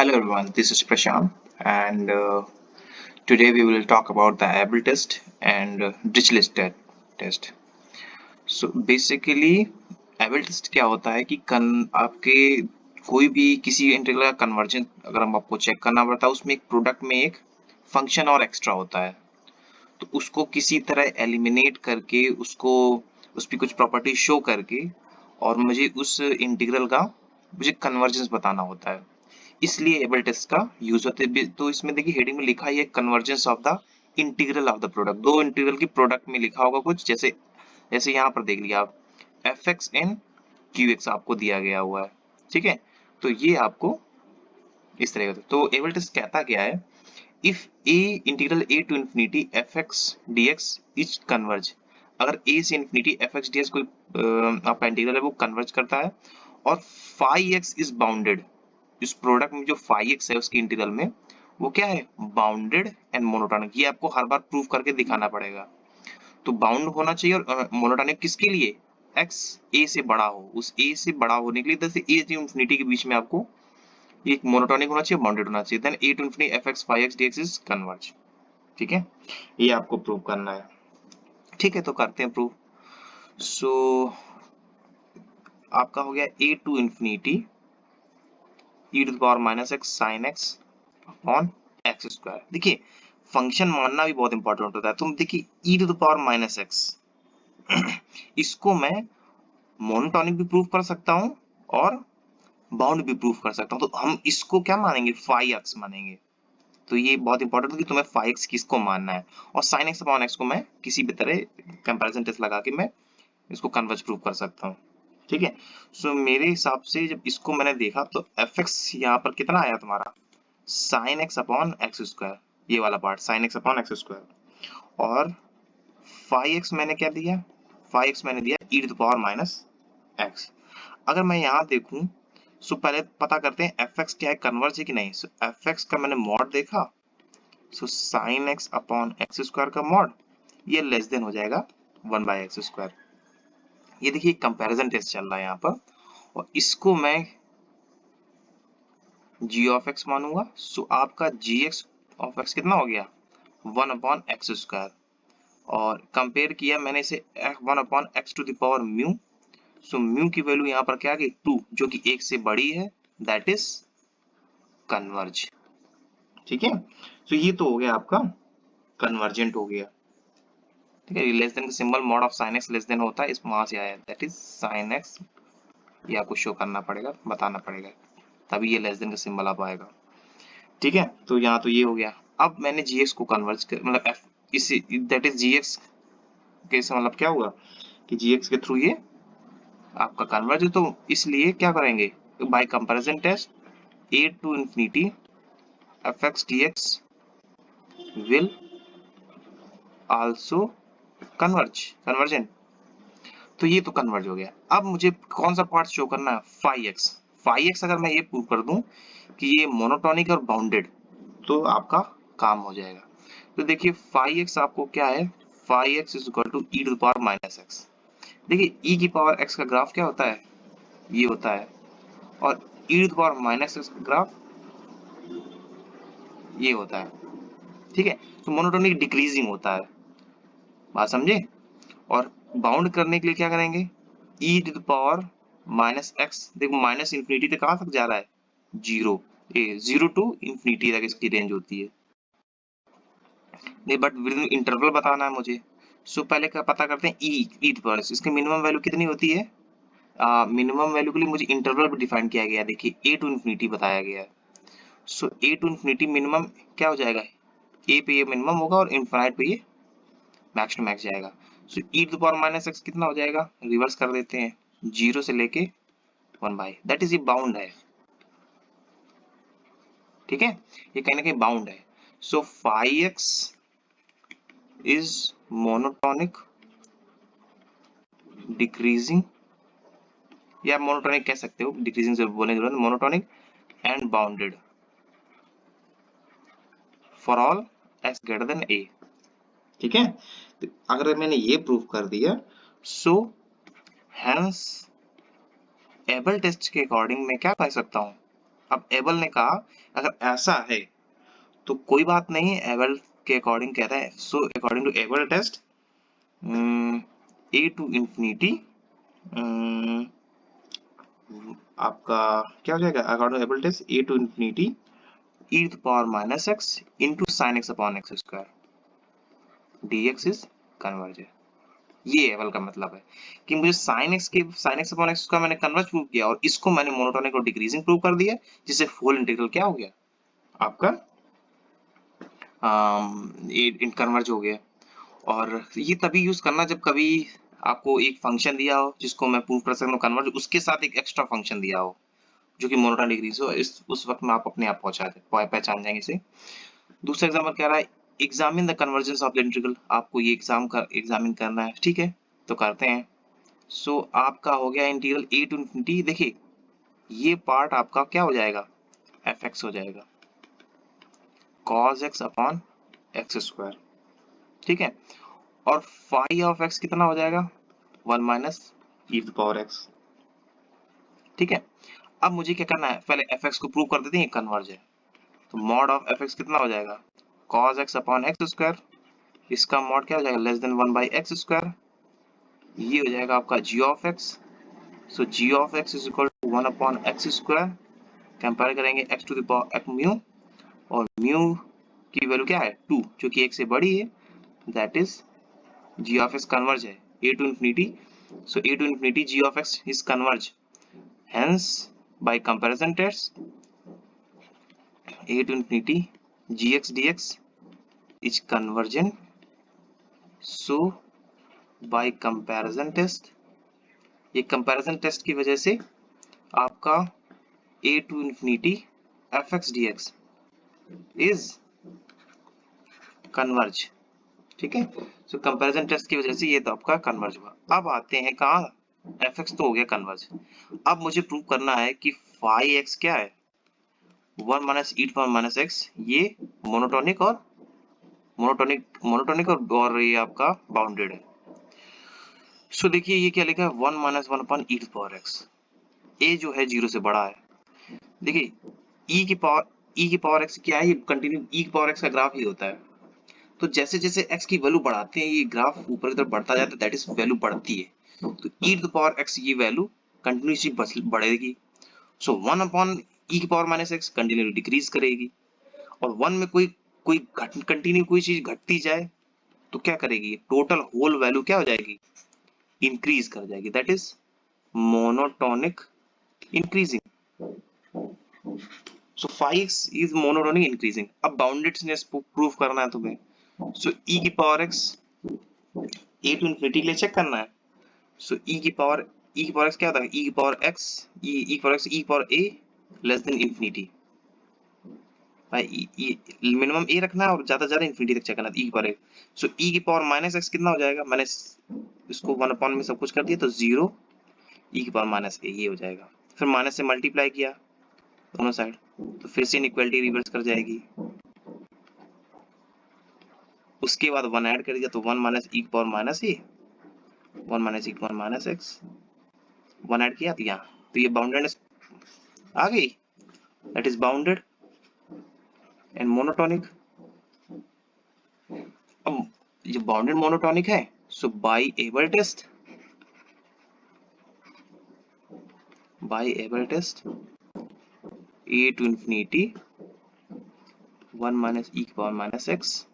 Hello everyone, this is Prashant and today we will talk about the able test and Dirichlet test. So basically able test क्या होता है कि आपके कोई भी किसी इंटीग्रल का कन्वर्जन अगर हम आपको चेक करना पड़ता है उसमें एक प्रोडक्ट में एक फंक्शन और एक्स्ट्रा होता है, तो उसको किसी तरह एलिमिनेट करके उसको उस पर कुछ प्रॉपर्टी शो करके और मुझे उस इंटीग्रल का मुझे कन्वर्जेंस बताना होता है, इसलिए एबल टेस्ट का यूज होता है। तो इसमें देखिए हेडिंग में लिखा है convergence of the integral of the product. दो इंटीग्रल की प्रोडक्ट में लिखा होगा कुछ, जैसे जैसे यहाँ पर देख लिया आप f x n q x आपको दिया गया हुआ है, ठीक है। तो ये आपको इस तरह का, तो एबल टेस्ट कहता क्या है, if a integral a to infinity f x d x is converge, अगर ए से infinity f x d x कोई आपका इंटीग्रल है वो कन्वर्ज करता है और फाई एक्स इज बाउंडेड, इस प्रोडक्ट में जो फाई एक्स है उसके इंटीग्रल में वो क्या है, बाउंडेड एंड मोनोटोनिक। ये आपको हर बार प्रूव करके दिखाना पड़ेगा। तो बाउंड होना चाहिए और मोनोटोनिक किसके लिए, एक्स ए से बड़ा हो, उस ए से बड़ा होने के लिए जैसे ए से इंफिनिटी के बीच में आपको एक मोनोटोनिक होना चाहिए, बाउंडेड होना चाहिए, then a to infinity f x phi x d x is converge, ठीक है। ये आपको प्रूव करना है, ठीक है। तो करते हैं प्रूव। सो आपका हो गया a to infinity e to the power minus x sine x upon x square. देखिए फंक्शन मानना भी बहुत इंपॉर्टेंट होता है। तुम देखिए e to the power minus x इसको मैं मोनोटोनिक भी प्रूव कर सकता हूं और बाउंड भी प्रूव कर सकता हूं। तो हम इसको क्या मानेंगे, फाई एक्स मानेंगे। तो ये बहुत इंपॉर्टेंट है कि तुम्हें फाई एक्स किसको मानना है, और साइन एक्स अपॉन एक्स को मैं किसी भी तरह कंपैरिजन टेस्ट लगा के मैं इसको कन्वर्ज प्रूव कर सकता हूँ, ठीक है। सो मेरे हिसाब से जब इसको मैंने देखा तो एफ एक्स यहाँ पर कितना आया तुम्हारा, sine x upon x square, ये वाला part sine x upon x square, और फाई एक्स मैंने क्या दिया, फाई एक्स मैंने दिया e to the power minus x. अगर मैं यहाँ देखूं सो पहले पता करते हैं एफ एक्स क्या है, कन्वर्ज है कि नहीं। सो एफ एक्स का मैंने मॉड देखा, so sine x upon x square का मॉड ये लेस देन हो जाएगा 1/x²। ये देखिए कंपैरिजन टेस्ट चल रहा है यहाँ पर, और इसको मैं g ऑफ x मानूंगा। सो आपका gx ऑफ x कितना हो गया, 1/x², और कंपेयर किया मैंने इसे 1/x to the power mu. So mu की वैल्यू यहाँ पर क्या आ गई 2, जो कि 1 से बड़ी है, दैट इज कन्वर्ज, ठीक है। तो ये तो हो गया आपका कन्वर्जेंट हो गया, ठीक है। लेस देन का symbol mod of sine x less than होता है, इस वहां से आया, दैट इज साइन एक्स। ये आपको शो करना पड़ेगा, बताना पड़ेगा, तभी ये लेस देन का सिंबल आ पाएगा, ठीक है। तो यहाँ तो ये हो गया। अब मैंने जीएक्स को कन्वर्ज कर मतलब एफ इसी दैट इज जीएक्स के से मतलब क्या हुआ कि जीएक्स के थ्रू ये आपका कन्वर्ज है, तो इसलिए क्या करेंगे, by comparison test a to infinity f x d x will also convergent. तो ये तो कन्वर्ज हो गया। अब मुझे कौन सा पार्ट शो करना है, फाई एक्स। फाई एक्स अगर मैं ये प्रूव कर दूं कि ये मोनोटोनिक और बाउंडेड, तो आपका काम हो जाएगा। तो देखिए फाई एक्स आपको क्या है, phi x is equal to e to the power minus x. देखिए ई की पावर एक्स का ग्राफ क्या होता है, ये होता है, और e to the power minus x का ग्राफ ये होता है, ठीक है। तो मोनोटोनिक डिक्रीजिंग होता है, बात समझे। और बाउंड करने के लिए क्या करेंगे, e to the power minus x. देखो माइनस इंफिनिटी तक कहां तक जा रहा है, जीरो, ये जीरो टू इंफिनिटी तक इसकी रेंज होती है। नहीं बट विद इन इंटरवल बताना है मुझे। सो पहले का पता करते हैं ई टू पावर, इसकी मिनिमम वैल्यू कितनी होती है। मिनिमम वैल्यू के लिए मुझे इंटरवल भी डिफाइन किया गया है, देखिए ए टू इंफिनिटी बताया गया है। सो ए टू इंफिनिटी मिनिमम क्या हो जाएगा, ए पे ये मिनिमम होगा और इनफाइनाइट पे ये मैक्स टू मैक्स जाएगा। सो ई टू पावर माइनस एक्स कितना हो जाएगा, रिवर्स कर देते हैं, जीरो से लेके 1/, दैट इज ये बाउंड है, ठीक है। ये कहीं ना कहीं बाउंड है। So phi x is monotonic decreasing, या मोनोटोनिक कह सकते हो, डिक्रीजिंग से बोलने की जरूरत, monotonic and bounded for all x greater than a, ठीक है। तो अगर मैंने ये प्रूव कर दिया, सो हैंस एबल टेस्ट के अकॉर्डिंग मैं क्या कह सकता हूं, अब एबल ने कहा अगर ऐसा है तो कोई बात नहीं, एबल के अकॉर्डिंग कहता है, so according to Abel test a to infinity आपका क्या हो जाएगा, according to Abel test a to infinity e to the power minus x into sin x upon x square dx is convergent। ये able का मतलब है कि मुझे sin x upon x का मैंने कन्वर्ज प्रूव किया और इसको मैंने मोनोटोनिक और डिक्रीजिंग प्रूव कर दिया, जिससे फुल इंटीग्रल क्या हो गया आपका कन्वर्ज हो गया। और ये तभी यूज करना जब कभी आपको एक फंक्शन दिया हो जिसको मैं प्रूव कर सकता हूँ कन्वर्ज, उसके साथ एक एक्स्ट्रा फंक्शन दिया हो जो कि मोनोटोनिक डिग्रीज हो, इस उस वक्त में आप अपने आप पहचान जाएंगे इसे। दूसरा एग्जाम्पल कह रहा है examine the convergence of the integral, आपको ये एग्जामिन करना है, ठीक है तो करते हैं। सो आपका हो गया इंटीग्रल ए टू इंफिनिटी, देखिए ये पार्ट आपका क्या हो जाएगा एफ एक्स हो जाएगा cos x upon x square, ठीक है। और फाई ऑफ एक्स कितना हो जाएगा 1 minus e to power x, ठीक है। अब मुझे क्या करना है, पहले एफ एक्स को प्रूव कर देते हैं कन्वर्ज है, तो मॉड ऑफ एफ एक्स कितना हो जाएगा cos x upon x square, इसका मॉड क्या हो जाएगा less than 1 by x square, ये हो जाएगा आपका g of x। So g of x is equal to 1 upon x square, compare करेंगे x to the power mu, और म्यू की वैल्यू क्या है 2 जो कि 1 से बड़ी है, that is g of x converge है a to infinity, so a to infinity g of x is converge, hence by comparison test a to infinity gx dx is convergent, so by comparison test, ये comparison test की वजह से आपका a to infinity fx dx is converge, ठीक है। सो comparison test की वजह से ये तो आपका कन्वर्ज हुआ। अब आते हैं कहाँ, fx तो हो गया कन्वर्ज, अब मुझे प्रूव करना है कि फाई x क्या है 1 माइनस ई पावर माइनस एक्स, ये मोनोटोनिक और ये आपका बाउंडेड है। सो देखिए ये क्या लिखा है 1 minus 1 upon e to power x, a जो है 0 से बड़ा है। देखिए ई की पावर एक्स क्या है, ये कंटिन्यू ई की पावर एक्स का ग्राफ ही होता है, तो जैसे जैसे एक्स की वैल्यू बढ़ाते हैं ये ग्राफ ऊपर की तरफ बढ़ता जाता है, दैट इज वैल्यू बढ़ती है, तो ई टू पावर एक्स ये वैल्यू कंटिन्यूसली बढ़ेगी। सो 1 अपॉन ई की power minus x continuously decrease करेगी, और 1 में कोई कोई कंटिन्यू कोई चीज घटती जाए तो क्या करेगी, टोटल होल वैल्यू क्या हो जाएगी इंक्रीज कर जाएगी, that is monotonic increasing. So 5x is monotonic increasing. अब बाउंडेडनेस प्रूफ करना है तुम्हें, सो e की power x a to infinity के लिए चेक करना है, सो e की पावर x क्या होता है, e की पावर x e की पावर x e की power a less than infinity, भाई मिनिमम ए रखना है और ज्यादा ज्यादा इंफिनिटी तक चेक करना है, ई की पावर ए। सो ई की पावर माइनस एक्स कितना हो जाएगा, मैंने इसको 1 अपॉन में सब कुछ कर दिया तो 0 ई की पावर माइनस ए ये हो जाएगा, फिर माइनस से मल्टीप्लाई किया दोनों साइड तो फिर से इनइक्वालिटी रिवर्स कर जाएगी, उसके बाद 1 ऐड कर दिया तो 1 माइनस ई की पावर माइनस ए, 1 माइनस ई की पावर माइनस एक्स, 1 ऐड किया तो यहाँ तो ये बाउंडेडनेस आ गई, that is bounded and monotonic. अब ये बाउंडेड मोनोटोनिक है, so by Abel test a to infinity 1 minus e की power minus x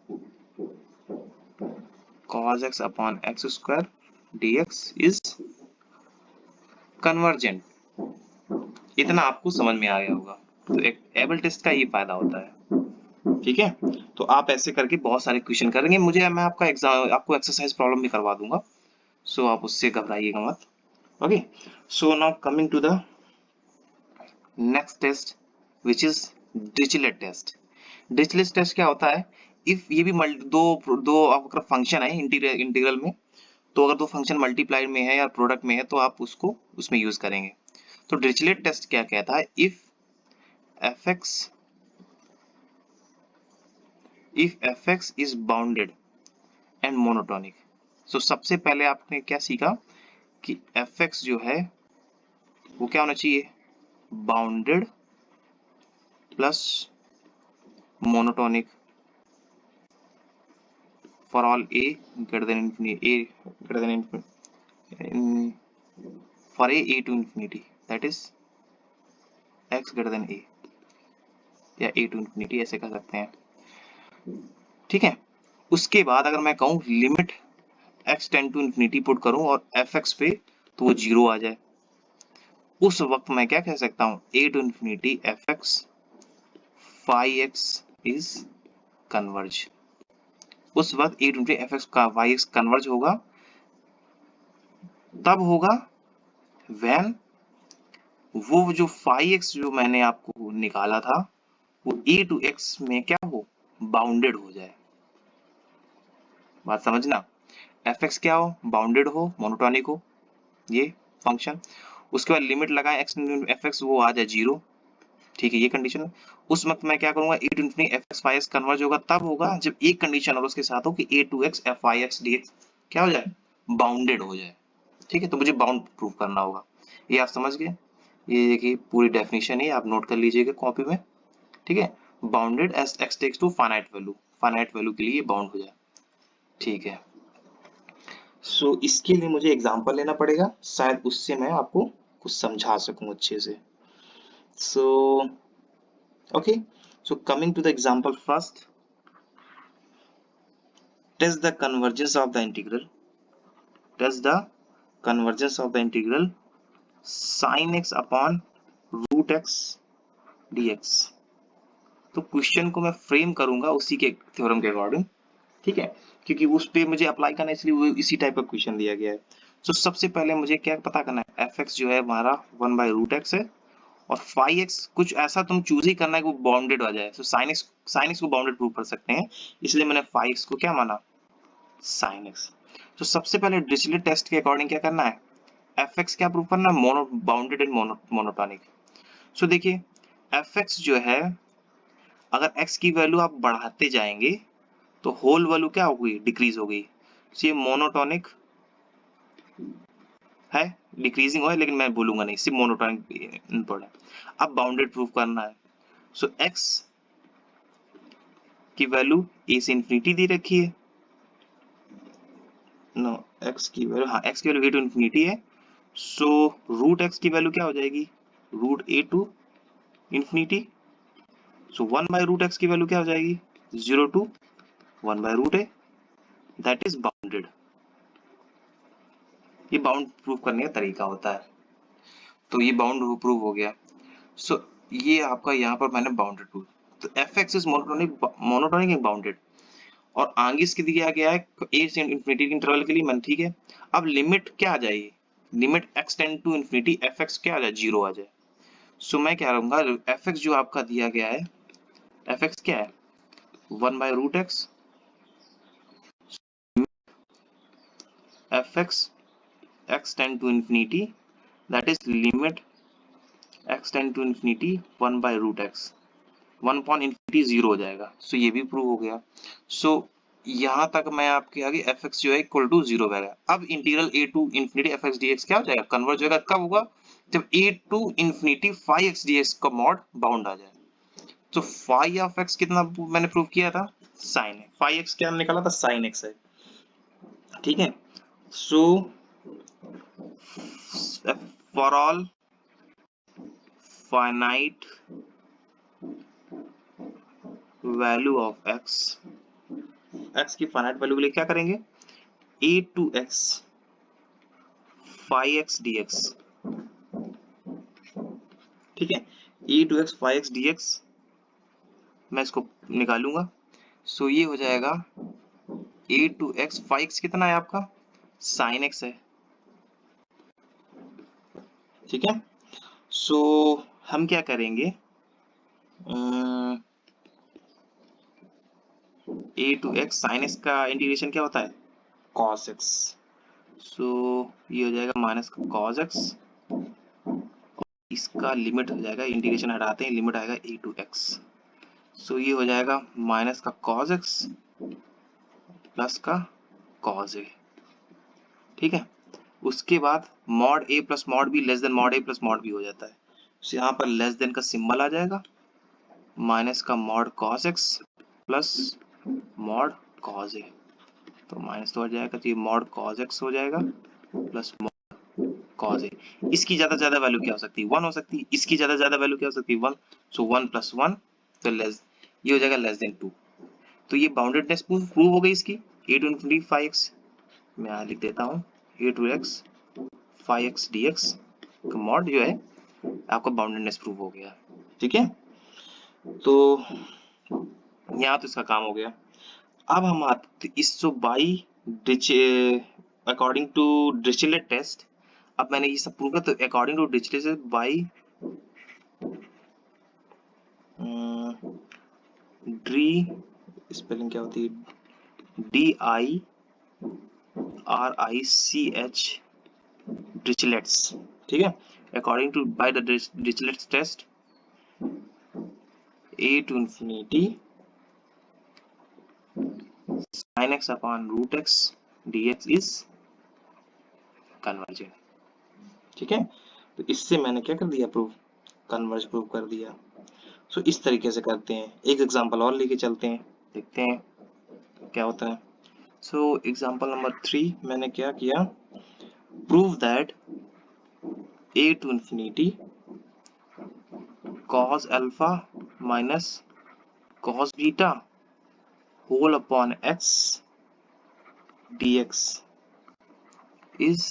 cos x upon x square dx is convergent। इतना आपको समझ में आ गया होगा, तो एक एबल टेस्ट का ये फायदा होता है, ठीक है। तो आप ऐसे करके बहुत सारे क्वेश्चन करेंगे, मैं आपका एग्जाम आपको एक्सरसाइज प्रॉब्लम भी करवा दूंगा, सो आप उससे घबराइएगा मत। Okay, so now coming to the next test which is Dirichlet test. Dirichlet test क्या होता है, इफ ये भी दो अगर फंक्शन है इंटीग्रल में, तो अगर दो फंक्शन मल्टीप्लाई में है या प्रोडक्ट में है तो आप उसको उसमें यूज करेंगे। तो डिरिचलेट टेस्ट क्या कहता है, if fx is bounded and monotonic. So सबसे पहले आपने क्या सीखा कि fx जो है वो क्या होना चाहिए bounded plus monotonic for all a greater than infinity, a greater than infinity, for a to infinity, that is x greater than a, या a to infinity ऐसे कह सकते हैं, ठीक है। उसके बाद अगर मैं कहूँ limit x tend to infinity put करूं और fx पे, तो वो 0 आ जाए, उस वक्त मैं क्या कह सकता हूं, a to infinity fx phi x is converge। उस वक्त a to infinity fx का y x कन्वर्ज होगा, तब होगा when वो जो phi x जो मैंने आपको निकाला था वो a to x में क्या हो, बाउंडेड हो जाए। बात समझना, fx क्या हो, बाउंडेड हो, मोनोटोनिक हो ये फंक्शन। उसके बाद लिमिट लगाए x fx वो आ जाए 0, ठीक है, ये कंडीशन। उस वक्त मैं क्या करूंगा, e to infinity fx phi x converge होगा, तब होगा जब एक कंडीशन और उसके साथ हो कि a to x f phi x dx क्या हो जाए, बाउंडेड हो जाए, ठीक है। तो मुझे बाउंड प्रूव करना होगा, ये आप समझ गए। ये देखिए पूरी डेफिनेशन है, आप नोट कर लीजिएगा कॉपी में, ठीक है। Bounded as x takes to finite value के लिए बाउंड हो जाए, ठीक है। सो इसके लिए मुझे एग्जांपल लेना पड़ेगा, शायद उससे मैं आपको कुछ समझा सकूं अच्छे से। सो okay, so coming to the example first, test the convergence of the integral, test the convergence of the integral sin x upon root x dx। तो क्वेश्चन को मैं फ्रेम करूंगा उसी के थ्योरम के अकॉर्डिंग, ठीक है, क्योंकि उस पे मुझे अप्लाई करना है, इसलिए वो इसी टाइप का क्वेश्चन दिया गया है। तो सबसे पहले मुझे क्या पता करना है, fx जो है हमारा 1/√x है, और phi x कुछ ऐसा तुम चूज ही करना है कि वो बाउंडेड आ जाए। तो sin x को बाउंडेड प्रूव कर सकते हैं, इसलिए मैंने phi x को क्या माना, sin x। तो सबसे पहले डिरिचलेट टेस्ट के अकॉर्डिंग क्या करना है, fx क्या प्रूव करना है, बाउंडेड एंड मोनोटोनिक। सो देखिए fx जो है, अगर x की वैल्यू आप बढ़ाते जाएंगे तो होल वैल्यू क्या होगी, डिक्रीज हो गई। ये मोनोटोनिक है, डिक्रीजिंग है, लेकिन मैं बोलूंगा नहीं, सिर्फ मोनोटोनिक इनपुट है। अब बाउंडेड प्रूफ करना है, सो x की वैल्यू a से इंफिनिटी दी रखी है, नो x की वैल्यू, हाँ x की वैल्यू a टू इंफिनिटी है, सो रूट x की वैल्यू क्या हो जाएगी, root a to infinity. So 1/√x की वैल्यू क्या हो जाएगी, 0 to 1/√a, that is bounded. ये बाउंड प्रूव करने का तरीका होता है, तो ये बाउंड प्रूव हो गया। सो ये आपका यहाँ पर मैंने बाउंडेड प्रूव, तो fx is monotonic and bounded, और आगे इसके दिया गया है a से इंफिनिटी के इंटरवल के लिए मन, ठीक है। अब लिमिट क्या आ जाएगी, limit x tend to infinity fx क्या आ जाए, 0 आ जाए। सो मैं क्या रहूंगा, fx जो आपका दिया गया है, fx क्या है, 1/√x fx x tend to infinity, that is limit x tend to infinity 1/√x, 1 upon infinity 0 हो जाएगा। सो ये भी प्रूव हो गया। सो यहाँ तक मैं आपके आगे fx जो है इक्वल टू 0 रहेगा। अब integral a to infinity fx dx क्या हो जाएगा, कन्वर्ज होगा, कब होगा, जब a to infinity phi x dx का मॉड बाउंड आ जाए। तो phi ऑफ x कितना मैंने प्रूव किया था, sin है, phi x क्या निकाला था, sin x है, ठीक है। So for all finite value of x की फाइनाइट वैल्यू के लिए क्या करेंगे, a to x phi x dx, ठीक है, e to x phi x dx मैं इसको निकालूंगा। सो ये हो जाएगा a to x phi x कितना है आपका, sin x है, ठीक है। सो हम क्या करेंगे, a to x sin x का इंटीग्रेशन क्या होता है, cos x। सो ये हो जाएगा माइनस cos x, इसका लिमिट हो जाएगा, इंटीग्रेशन हटाते हैं, लिमिट आएगा a टू x। सो ये हो जाएगा माइनस का cos x प्लस का cos a, ठीक है। उसके बाद mod a plus mod b less than mod a plus mod b हो जाता है। तो यहाँ पर लेस देन का सिंबल आ जाएगा, माइनस का mod cos x plus mod cos a, तो माइनस तो हो जाएगा, तो ये मॉड कॉस एक्स हो जाएगा प्लस कॉस ए। इसकी ज्यादा वैल्यू क्या हो सकती है, 1 हो सकती है। इसकी ज्यादा वैल्यू क्या हो सकती है, 1। सो 1 प्लस 1 तो लेस, ये हो जाएगा लेस देन 2। तो ये बाउंडेडनेस प्रूव हो गई इसकी। ए टू इन्फिनिटी 5x, मैं यहाँ लिख देता हूँ ए टू एक्स 5x dx का मॉड जो है आपका बाउंडेडनेस प्रूव हो गया। ठीक है, तो यहाँ तो इसका काम हो गया। अब हम आते इस जो by according to Dirichlet test, अब मैंने ये सब प्रूव किया, तो अकॉर्डिंग टू डिरिचलेट बाई ड्री, स्पेलिंग क्या होती है, DIRICH डिरिचलेट्स। ठीक है, according to by the Dirichlet test a to infinity sin x upon root x dx is convergent। ठीक है, तो इससे मैंने क्या कर दिया, प्रूफ कन्वर्ज प्रूव कर दिया। सो इस तरीके से करते हैं। एक एग्जांपल और लेके चलते हैं, देखते हैं क्या होता है। सो एग्जांपल नंबर 3 मैंने क्या किया, prove that a to infinity cos alpha minus cos beta whole upon x dx is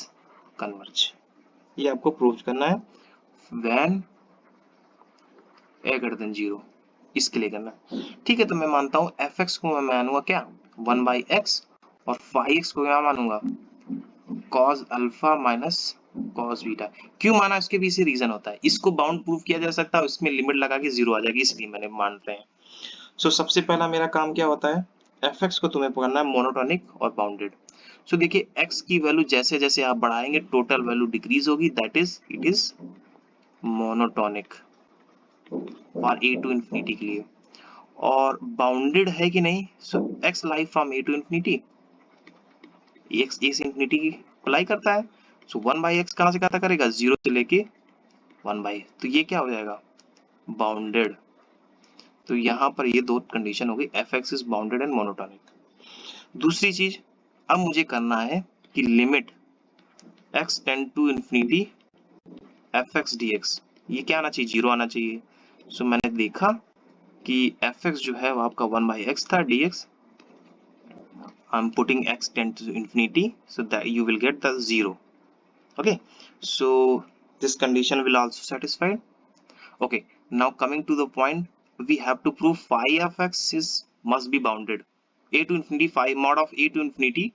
converge। ये आपको प्रूव करना है when a greater than 0, इसके लिए करना। ठीक है, तो मैं मानता हूँ fx को मैं मानूंगा क्या, 1 by x, और phi x को क्या मानूंगा, cos alpha minus cos beta. क्यों माना, इसके पीछे रीजन होता है। इसको बाउंड प्रूव किया जा सकता है, इसमें लिमिट लगा के 0 आ जाएगी, इसलिए मैंने मान रहे हैं। सो सबसे पहला मेरा काम क्या होता है, fx को तुम्हें पकड़ना है मोनोटोनिक और बाउंडेड। सो देखिए x की वैल्यू जैसे जैसे आप बढ़ाएंगे टोटल वैल्यू डिक्रीज होगी, that is it is monotonic और a टू इंफिनिटी के लिए। और बाउंडेड है कि नहीं, so x like from a to infinity, x a से इंफिनिटी की अप्लाई करता है। सो 1 बाई एक्स कहां से कहां तक करेगा, 0 से लेके 1 बाई, तो ये क्या हो जाएगा, बाउंडेड। तो यहाँ पर ये दो कंडीशन हो गई, f x is bounded and monotonic. दूसरी चीज, अब मुझे करना है कि limit x tend to infinity f x d x, ये क्या आना चाहिए, 0 आना चाहिए। सो मैंने देखा कि एफ एक्स जो है वो आपका 1 बाई एक्स था, D x I'm putting x tend to infinity so that you will get the 0. Okay, so this condition will also satisfied. Okay, now coming to the point, we have to prove phi of x is must be bounded. A to infinity phi mod of a to infinity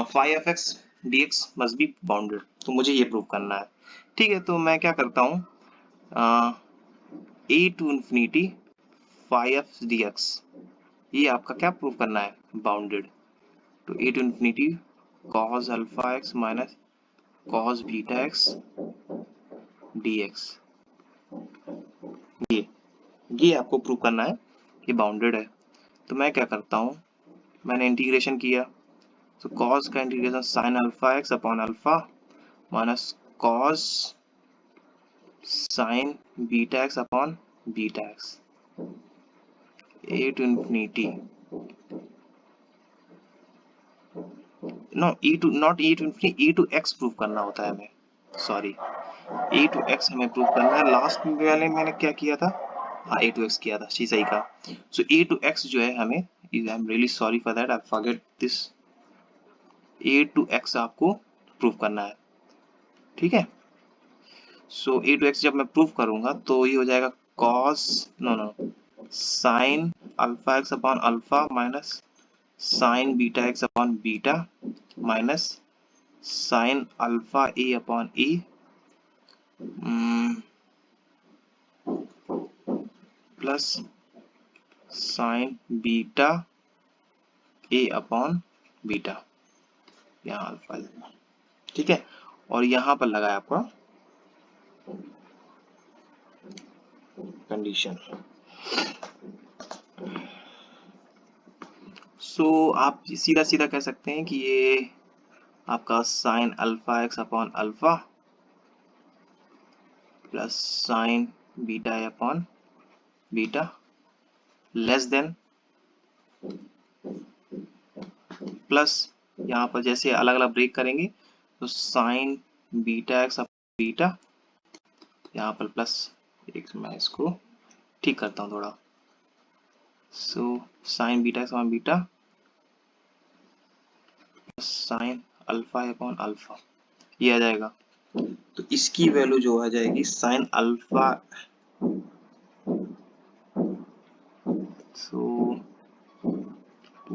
phi of x dx must be bounded, तो मुझे ये prove करना है। ठीक है, तो मैं क्या करता हूँ, a to infinity phi of dx, ये आपका क्या प्रूव करना है, बाउंडेड। तो a to infinity cos alpha x minus cos beta x dx, ये आपको प्रूव करना है कि बाउंडेड है। तो मैं क्या करता हूँ, मैंने इंटीग्रेशन किया, तो cos का integration sin alpha x upon alpha minus cos sin beta x upon beta x, a to infinity no e to not e to infinity e to x prove करना होता है हमें, सॉरी ए टू एक्स हमें prove करना है। Last वाले मैंने क्या किया था, हाँ ए टू एक्स किया था, सही कहा। सो ए टू एक्स जो है हमें, I am really sorry for that, I forget this, a to x आपको प्रूव करना है। ठीक है, सो ए टू एक्स जब मैं प्रूव करूंगा तो ये हो जाएगा cos no sine alpha x upon alpha minus sine beta x upon beta minus sine alpha a upon a plus sine beta a upon beta, यहाँ अल्फा। ठीक है, और यहाँ पर लगाया आपका कंडीशन। सो आप सीधा सीधा कह सकते हैं कि ये आपका sign alpha x upon alpha plus sine beta a upon beta less than plus, यहाँ पर जैसे अलग अलग ब्रेक करेंगे तो साइन बीटा एक्स बीटा, यहाँ पर प्लस, एक मैं इसको ठीक करता हूँ थोड़ा, so sine beta x beta sine alpha upon alpha, ये आ जाएगा। तो इसकी वैल्यू जो आ जाएगी sine alpha, so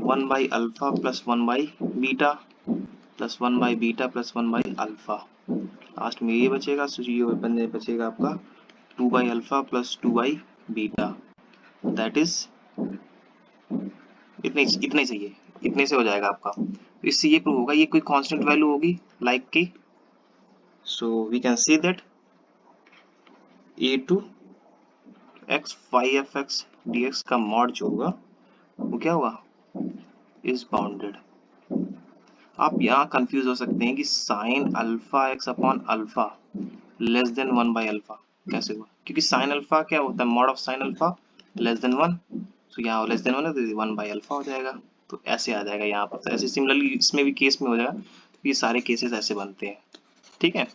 1 by alpha plus 1 by beta plus 1 by beta plus 1 by alpha, last में ये बचेगा, सो ये बचेगा आपका 2 by alpha plus 2 by beta, that is इतना ही चाहिए, इतने से हो जाएगा आपका। तो इससे ये प्रूव होगा ये कोई कांस्टेंट वैल्यू होगी लाइक की, so we can say that a2 x phi fx dx का मॉड जो होगा वो क्या होगा, इज बाउंडेड। आप यहाँ कंफ्यूज हो सकते हैं कि sign alpha x upon alpha less than 1 by alpha कैसे हुआ, क्योंकि साइन अल्फा क्या होता है, mod of sine alpha less than 1, तो यहाँ लेस देन 1 है तो 1 बाई अल्फा हो जाएगा, तो ऐसे आ जाएगा यहाँ पर। तो ऐसे सिमिलरली इसमें भी केस में हो जाएगा, तो ये सारे केसेस ऐसे बनते हैं, ठीक है।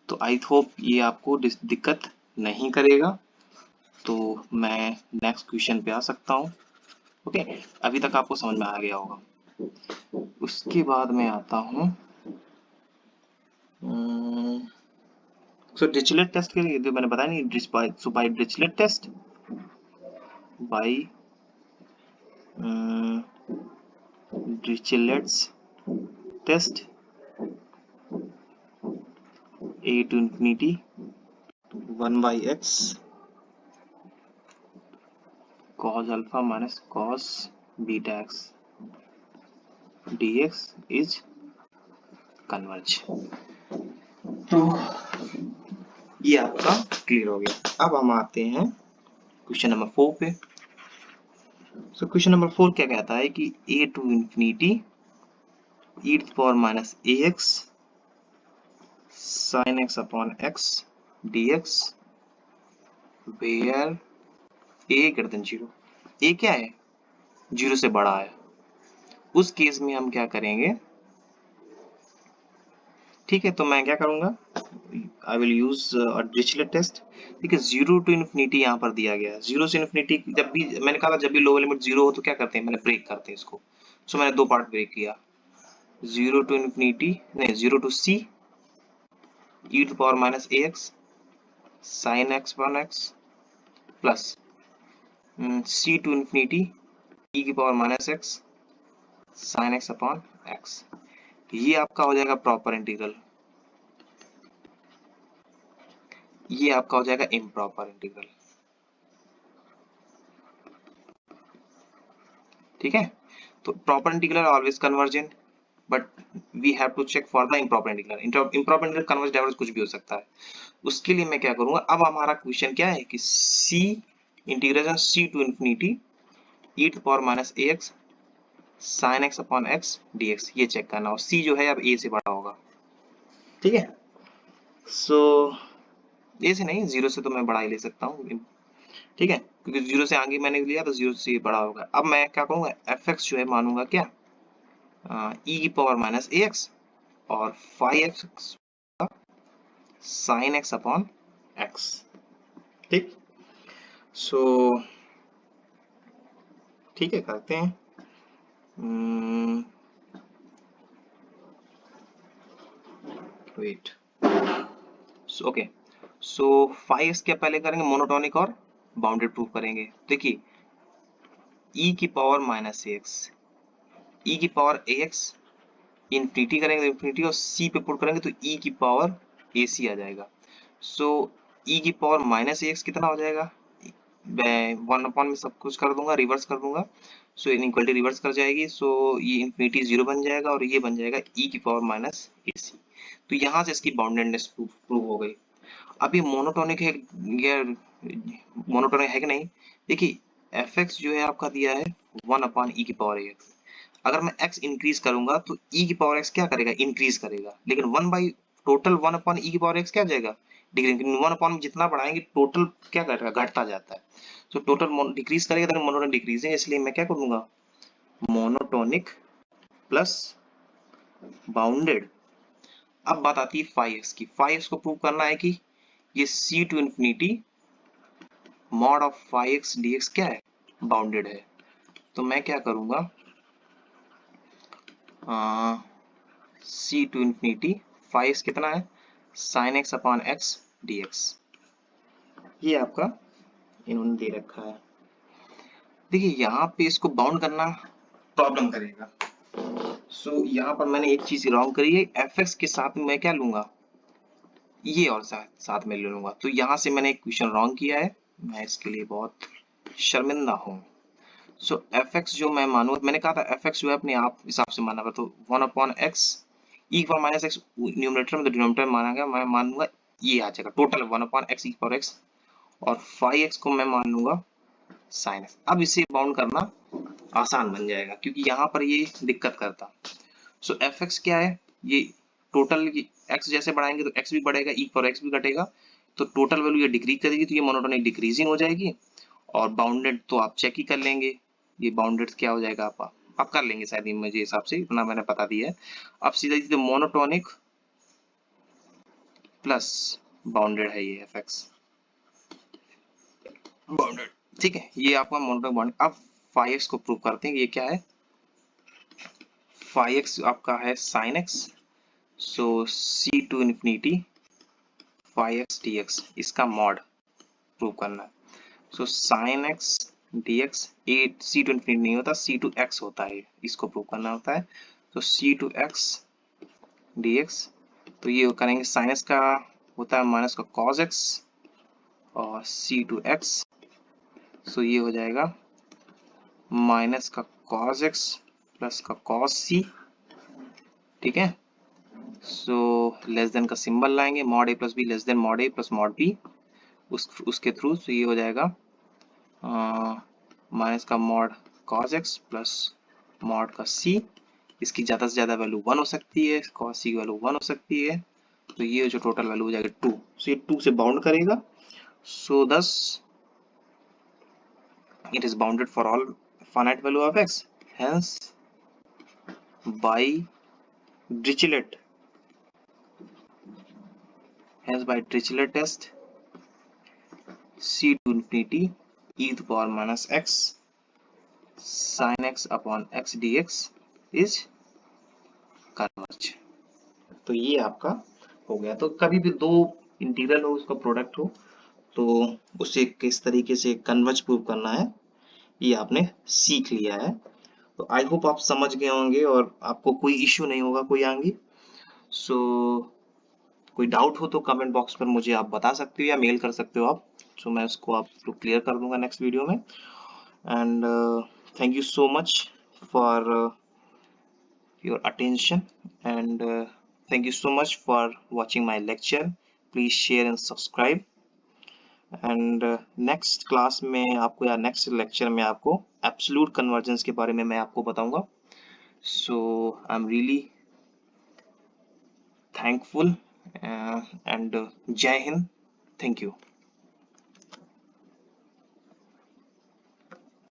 तो आई होप ये आपको दिक्कत नहीं करेगा, तो मैं नेक्स्ट क्वेश्चन पे आ सकता हूँ। ओके, अभी तक आपको समझ में आ गया होगा। उसके बाद मैं आता हूँ सो डिरिचलेट टेस्ट के लिए, जो मैंने बताया नहीं, so by Dirichlet test, by Dirichlet's test a to infinity 1 by x cos alpha minus cos beta x dx is converge। तो ये आपका क्लियर हो गया। अब हम आते हैं क्वेश्चन नंबर 4 पे। सो क्वेश्चन नंबर 4 क्या कहता है कि a to infinity e to the power minus ax sin x upon x dx where a greater than 0, a क्या है, 0 से बड़ा है, उस केस में हम क्या करेंगे, ठीक है। तो मैं क्या करूंगा, I will use Dirichlet test. ठीक है, 0 टू इन्फिनिटी यहाँ पर दिया गया है, 0 से इन्फिनिटी, जब भी मैंने कहा था जब भी लोअर लिमिट 0 हो तो क्या करते हैं, मैंने ब्रेक करते हैं इसको। सो मैंने दो पार्ट ब्रेक किया, 0 टू इन्फिनिटी नहीं 0 to c e to power minus ax sin x one x प्लस c टू इन्फिनिटी e की power minus x sin x upon x। ये आपका हो जाएगा प्रॉपर इंटीग्रल, ये आपका हो जाएगा इम्प्रॉपर इंटीग्रल, ठीक है। तो proper integral always convergent, but we have to check for the improper integral. Improper integral converge diverge कुछ भी हो सकता है। उसके लिए मैं क्या करूंगा, अब हमारा क्वेश्चन क्या है कि c integration c to infinity e to power minus ax sin x upon x dx, ये चेक करना, और c जो है अब a से बड़ा होगा, ठीक है। सो a से नहीं, 0 से तो मैं बड़ा ही ले सकता हूँ, ठीक है, क्योंकि 0 से आगे मैंने लिया तो 0 से बड़ा होगा। अब मैं क्या करूंगा, fx जो है मानूंगा क्या, e की पावर माइनस ax और 5x sin x upon x, ठीक। सो ठीक है, करते हैं। वेट, ओके, सो 5x क्या पहले करेंगे, मोनोटोनिक और बाउंडेड प्रूफ करेंगे। देखिए e की पावर माइनस ax, e की पावर ax इन्फिनिटी करेंगे तो इन्फिनिटी, और c पे पुट करेंगे तो e की पावर ac आ जाएगा। सो e की पावर माइनस ax कितना हो जाएगा, मैं 1 अपॉन में सब कुछ कर दूंगा, रिवर्स कर दूंगा, सो इनइक्वालिटी रिवर्स कर जाएगी, सो ये इन्फिनिटी 0 बन जाएगा और ये बन जाएगा e की पावर माइनस ac। तो यहाँ से इसकी बाउंडेडनेस प्रूव हो गई। अब ये मोनोटोनिक है, मोनोटोनिक है कि नहीं, देखिए fx जो है आपका दिया है 1 अपॉन e की पावर ax, अगर मैं x इंक्रीज करूंगा तो e की पावर x क्या करेगा, इंक्रीज करेगा, लेकिन 1 बाई टोटल 1 अपॉन e की पावर x क्या आ जाएगा, डिक्रीज, 1 अपॉन जितना बढ़ाएंगे टोटल क्या करेगा, घटता जाता है। तो टोटल डिक्रीज करेगा तो मोनोटोनिक डिक्रीजिंग, इसलिए मैं क्या करूंगा, मोनोटोनिक प्लस बाउंडेड। अब बात आती है 5x की। 5x को प्रूव करना है कि ये c to infinity mod of 5x dx क्या है, बाउंडेड है। तो मैं क्या करूंगा, c टू इंफिनिटी 5x कितना है, sin x upon x dx। ये आपका इन्होंने दे रखा है। देखिए यहाँ पे इसको बाउंड करना प्रॉब्लम करेगा। सो यहाँ पर मैंने एक चीज रॉन्ग करी है, fx के साथ मैं क्या लूंगा, ये और साथ में ले लूंगा। तो यहाँ से मैंने एक क्वेश्चन रॉन्ग किया है, मैं इसके लिए बहुत शर्मिंदा हूँ। सो fx जो मैं मानूंगा, मैंने कहा था fx जो है अपने आप हिसाब से माना, तो 1 अपॉन x e की पावर माइनस एक्स न्यूमरेटर में, तो डिनोमिनेटर माना गया, मैं मानूंगा ये आ जाएगा टोटल 1 अपॉन x e की पावर x, और 5x को मैं मान लूंगा sin x। अब इसे बाउंड करना आसान बन जाएगा क्योंकि यहाँ पर ये दिक्कत करता। सो fx क्या है, ये टोटल x जैसे बढ़ाएंगे तो x भी बढ़ेगा, e पर x भी घटेगा, तो टोटल वैल्यू ये डिक्रीज करेगी, तो ये मोनोटोनिक डिक्रीजिंग हो जाएगी। और बाउंडेड तो आप चेक ही कर लेंगे, ये बाउंडेड क्या हो जाएगा, आप कर लेंगे शायद, मुझे हिसाब से इतना मैंने बता दिया है। अब सीधा सीधे मोनोटोनिक प्लस बाउंडेड है ये fx बाउंडेड, ठीक है, ये आपका मोनोटोनिक बाउंडेड। अब 5x को प्रूव करते हैं, ये क्या है, 5x आपका है sin x, so c to infinity 5x dx, इसका मॉड प्रूव करना है। सो sin x dx, ये c टू इंफिनिटी नहीं होता, c टू x होता है, इसको प्रूव करना होता है। तो c टू x dx, तो ये करेंगे sin x का होता है माइनस का cos x, और c टू x, सो ये हो जाएगा माइनस का cos x प्लस का cos c, ठीक है। सो लेस देन का सिंबल लाएंगे, mod a plus be less than mod a plus mod b, उसके थ्रू, तो ये हो जाएगा माइनस का mod cos x plus mod का c, इसकी ज्यादा से ज्यादा वैल्यू 1 हो सकती है, cos c की वैल्यू 1 हो सकती है, तो ये जो टोटल वैल्यू हो जाएगी 2, सो ये 2 से बाउंड करेगा। सो thus it is bounded for all finite value of x, hence by Dirichlet, test, c to infinity e to the power minus x sin x upon x dx is converge। तो ये आपका हो गया। तो कभी भी दो इंटीग्रल हो, उसका प्रोडक्ट हो, तो उसे किस तरीके से कन्वर्ज प्रूव करना है, ये आपने सीख लिया है। तो आई होप आप समझ गए होंगे और आपको कोई इश्यू नहीं होगा कोई आगे। सो कोई डाउट हो तो कमेंट बॉक्स पर मुझे आप बता सकते हो या मेल कर सकते हो आप, सो मैं उसको आपको क्लियर कर दूंगा नेक्स्ट वीडियो में। And thank you so much for your attention, and thank you so much for watching my lecture. Please share and subscribe, and next class में आपको या next lecture में आपको absolute convergence के बारे में मैं आपको बताऊंगा। So I'm really thankful, and Jai Hind, thank you।